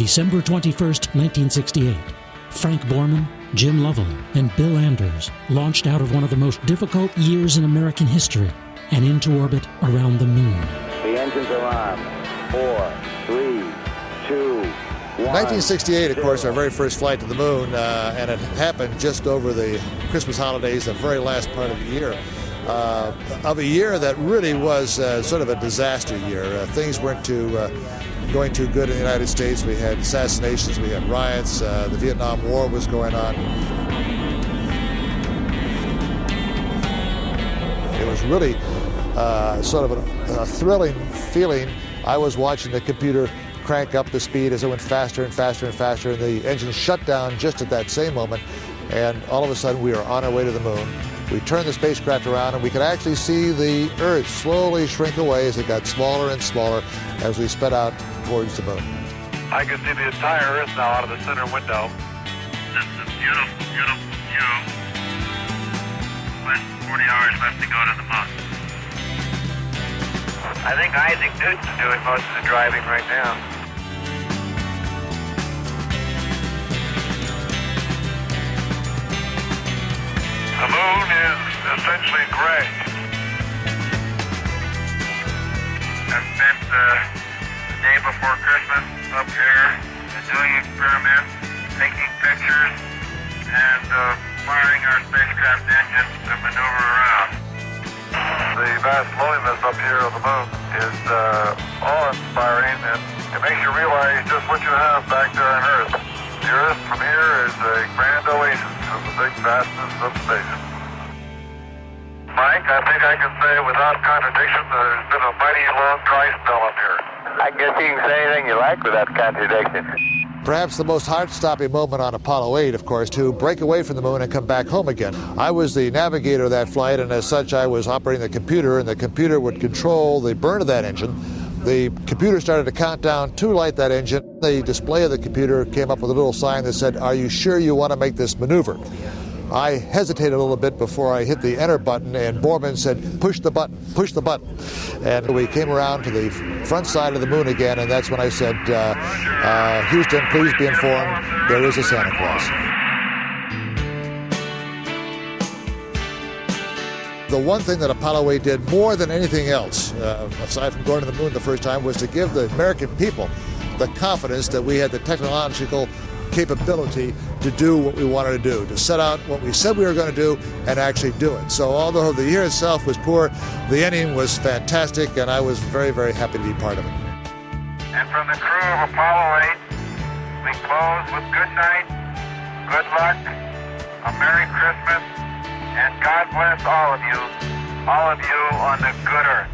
December 21st, 1968, Frank Borman, Jim Lovell, and Bill Anders launched out of one of the most difficult years in American history and into orbit around the moon. The engines are on. 4, 3, 2, 1. 1968, of course, our very first flight to the moon, and it happened just over the Christmas holidays, the very last part of the year. Of a year that really was sort of a disaster year. Things weren't going too good in the United States. We had assassinations, we had riots, the Vietnam War was going on. It was really sort of a thrilling feeling. I was watching the computer crank up the speed as it went faster and faster and faster, and the engine shut down just at that same moment, and all of a sudden we are on our way to the moon. We turned the spacecraft around and we could actually see the Earth slowly shrink away as it got smaller and smaller as we sped out towards the moon. I can see the entire Earth now out of the center window. This is a beautiful, beautiful view. With 40 hours left to go to the moon. I think Isaac Newton's doing most of the driving right now. The moon is essentially gray. I spent the day before Christmas up here doing experiments, taking pictures, and firing our spacecraft engines to maneuver around. The vast loneliness up here on the moon is awe-inspiring, and it makes you realize just what you have back there on Earth. The Earth from here is a grand oasis of the big vastness of space. Mike, I think I can say without contradiction that there's been a mighty long dry spell up here. I guess you can say anything you like without contradiction. Perhaps the most heart-stopping moment on Apollo 8, of course, to break away from the moon and come back home again. I was the navigator of that flight, and as such, I was operating the computer, and the computer would control the burn of that engine. The computer started to count down to light that engine. The display of the computer came up with a little sign that said, "Are you sure you want to make this maneuver?" I hesitated a little bit before I hit the enter button, and Borman said, "Push the button, push the button." And we came around to the front side of the moon again, and that's when I said, "Houston, please be informed, there is a Santa Claus." The one thing that Apollo 8 did more than anything else, aside from going to the moon the first time, was to give the American people the confidence that we had the technological capability to do what we wanted to do, to set out what we said we were going to do and actually do it. So although the year itself was poor, the ending was fantastic, and I was very, very happy to be part of it. And from the crew of Apollo 8, we close with good night, good luck, a Merry Christmas, and God bless all of you on the good Earth.